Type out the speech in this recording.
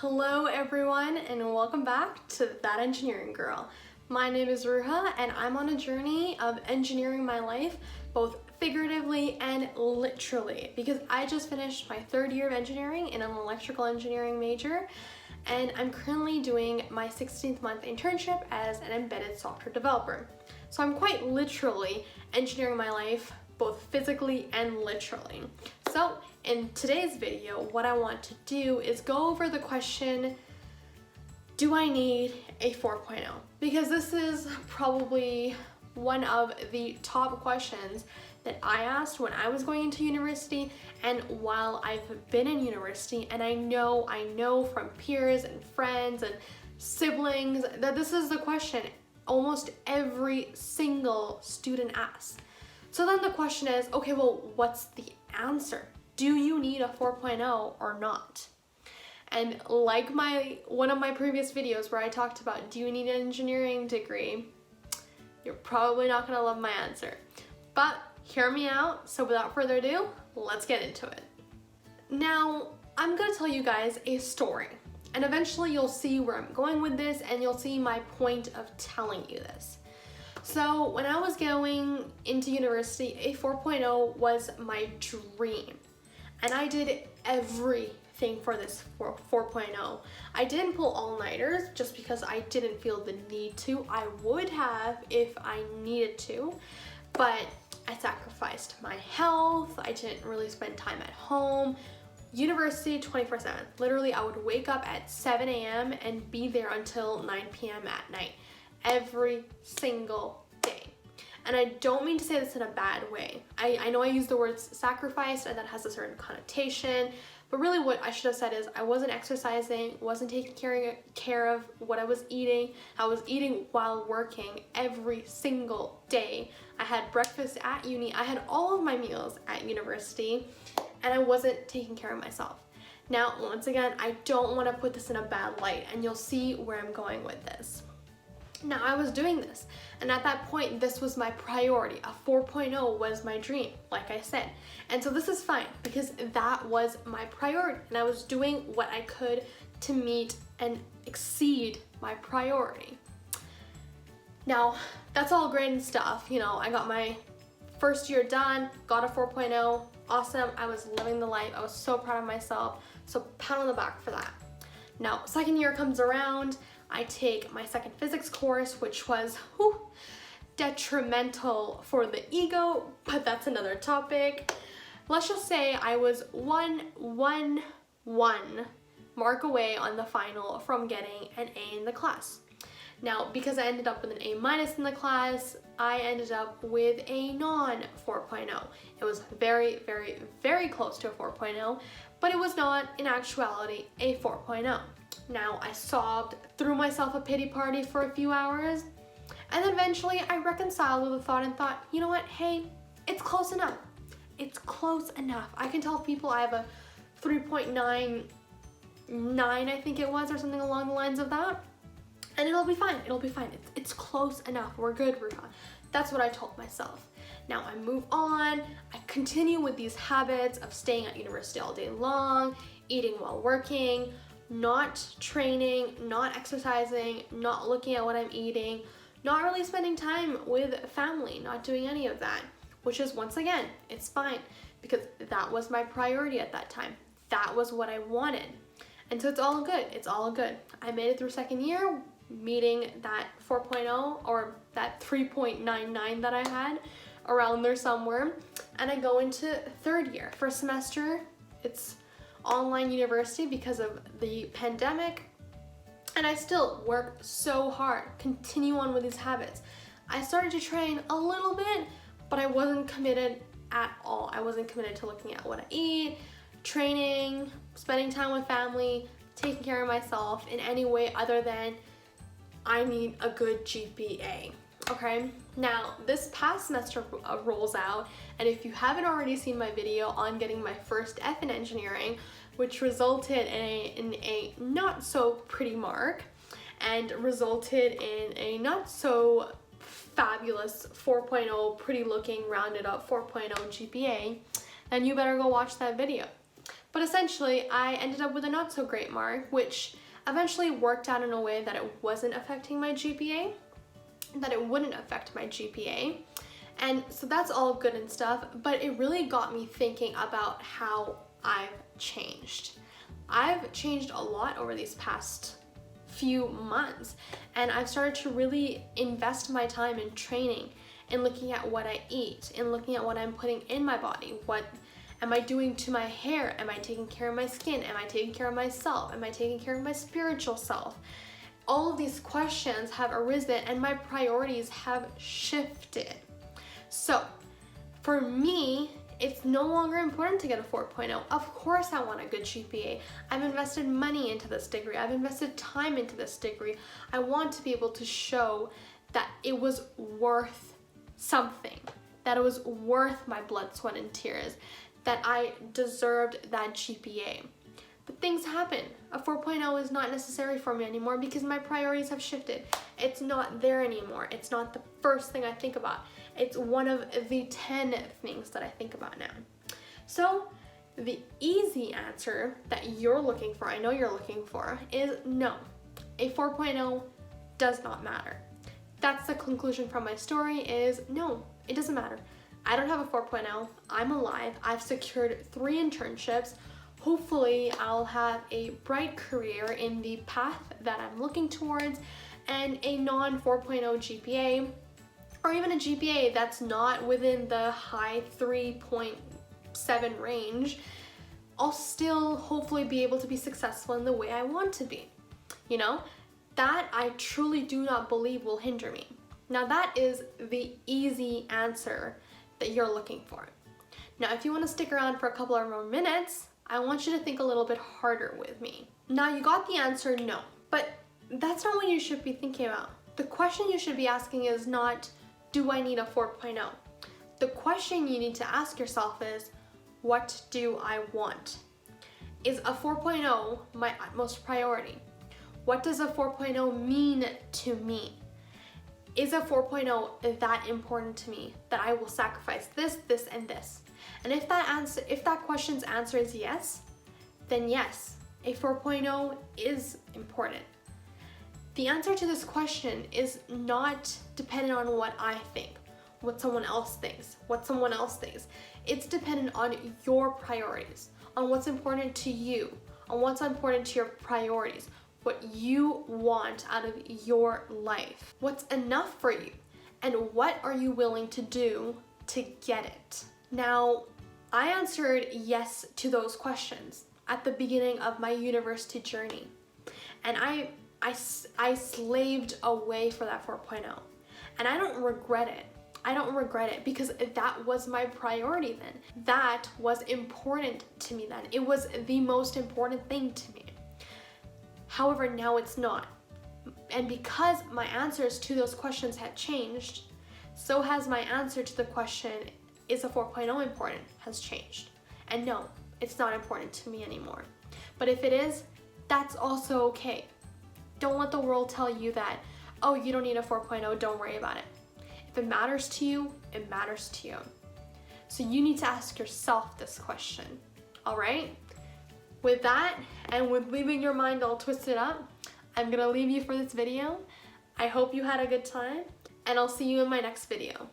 Hello everyone and welcome back to That Engineering Girl. My name is Ruha and I'm on a journey of engineering my life both figuratively and literally because I just finished my third year of engineering in an electrical engineering major and I'm currently doing my 16th month internship as an embedded software developer. So I'm quite literally engineering my life both physically and literally. So in today's video, what I want to do is go over the question, do I need a 4.0? Because this is probably one of the top questions that I asked when I was going into university and while I've been in university, and I know from peers and friends and siblings that this is the question almost every single student asks. So then the question is, okay, well, what's the answer? Do you need a 4.0 or not? And like one of my previous videos where I talked about, do you need an engineering degree? You're probably not gonna love my answer, but hear me out. So without further ado, let's get into it. Now, I'm gonna tell you guys a story, and eventually you'll see where I'm going with this and you'll see my point of telling you this. So when I was going into university, a 4.0 was my dream. And I did everything for this 4.0. I didn't pull all-nighters just because I didn't feel the need to. I would have if I needed to, but I sacrificed my health. I didn't really spend time at home. University 24/7. Literally, I would wake up at 7 a.m. and be there until 9 p.m. at night. Every single day. And I don't mean to say this in a bad way. I know I use the word sacrifice and that has a certain connotation, but really what I should have said is I wasn't exercising, wasn't taking care of what I was eating. I was eating while working every single day. I had breakfast at uni. I had all of my meals at university and I wasn't taking care of myself. Now, once again, I don't want to put this in a bad light and you'll see where I'm going with this. Now, I was doing this, and at that point, this was my priority. A 4.0 was my dream, like I said. And so this is fine, because that was my priority, and I was doing what I could to meet and exceed my priority. Now, that's all great and stuff. You know, I got my first year done, got a 4.0, awesome. I was living the life. I was so proud of myself, so pat on the back for that. Now, second year comes around, I take my second physics course, which was detrimental for the ego, but that's another topic. Let's just say I was one mark away on the final from getting an A in the class. Now, because I ended up with an A- in the class, I ended up with a non-4.0. It was very, very, very close to a 4.0, but it was not, in actuality, a 4.0. Now, I sobbed, threw myself a pity party for a few hours, and then eventually I reconciled with the thought and thought, you know what, hey, it's close enough. It's close enough. I can tell people I have a 3.99, I think it was, or something along the lines of that, and it'll be fine. It'll be fine. It's close enough. We're good, Ruha. That's what I told myself. Now I move on. I continue with these habits of staying at university all day long, eating while working, not training, not exercising, not looking at what I'm eating, not really spending time with family, not doing any of that, which is, once again, it's fine because that was my priority at that time. That was what I wanted. And so it's all good. It's all good. I made it through second year, meeting that 4.0 or that 3.99 that I had around there somewhere. And I go into third year. First semester, it's online university because of the pandemic, and I still work so hard, continue on with these habits. I started to train a little bit, but I wasn't committed at all. I wasn't committed to looking at what I eat, training, spending time with family, taking care of myself in any way other than I need a good GPA. Okay, now this past semester rolls out, and if you haven't already seen my video on getting my first F in engineering, which resulted in a not so pretty mark and resulted in a not so fabulous 4.0, pretty looking rounded up 4.0 GPA, then you better go watch that video. But essentially, I ended up with a not so great mark, which eventually worked out in a way that it wasn't affecting my GPA, that it wouldn't affect my GPA. And so that's all good and stuff, but it really got me thinking about how I've changed. I've changed a lot over these past few months, and I've started to really invest my time in training, in looking at what I eat, in looking at what I'm putting in my body. What am I doing to my hair? Am I taking care of my skin? Am I taking care of myself? Am I taking care of my spiritual self? All of these questions have arisen and my priorities have shifted. So for me, it's no longer important to get a 4.0. Of course I want a good GPA. I've invested money into this degree. I've invested time into this degree. I want to be able to show that it was worth something, that it was worth my blood, sweat, and tears, that I deserved that GPA. But things happen. A 4.0 is not necessary for me anymore because my priorities have shifted. It's not there anymore. It's not the first thing I think about. It's one of the 10 things that I think about now. So the easy answer that you're looking for, I know you're looking for, is no. A 4.0 does not matter. That's the conclusion from my story is no, it doesn't matter. I don't have a 4.0. I'm alive. I've secured 3 internships. Hopefully I'll have a bright career in the path that I'm looking towards, and a non-4.0 GPA, or even a GPA that's not within the high 3.7 range. I'll still hopefully be able to be successful in the way I want to be. You know, that I truly do not believe will hinder me. Now that is the easy answer that you're looking for. Now if you want to stick around for a couple of more minutes, I want you to think a little bit harder with me. Now you got the answer no, but that's not what you should be thinking about. The question you should be asking is not, do I need a 4.0? The question you need to ask yourself is, what do I want? Is a 4.0 my utmost priority? What does a 4.0 mean to me? Is a 4.0 that important to me that I will sacrifice this, this, and this? And if that question's answer is yes, then yes, a 4.0 is important. The answer to this question is not dependent on what I think, what someone else thinks, It's dependent on your priorities, on what's important to you, on what's important to your priorities, what you want out of your life, what's enough for you, and what are you willing to do to get it. Now, I answered yes to those questions at the beginning of my university journey, and I slaved away for that 4.0, and I don't regret it. I don't regret it because that was my priority then. That was important to me then. It was the most important thing to me. However, now it's not. And because my answers to those questions had changed, so has my answer to the question, is a 4.0 important, has changed. And no, it's not important to me anymore. But if it is, that's also okay. Don't let the world tell you that, oh, you don't need a 4.0, don't worry about it. If it matters to you, it matters to you. So you need to ask yourself this question, all right? With that, and with leaving your mind all twisted up, I'm gonna leave you for this video. I hope you had a good time, and I'll see you in my next video.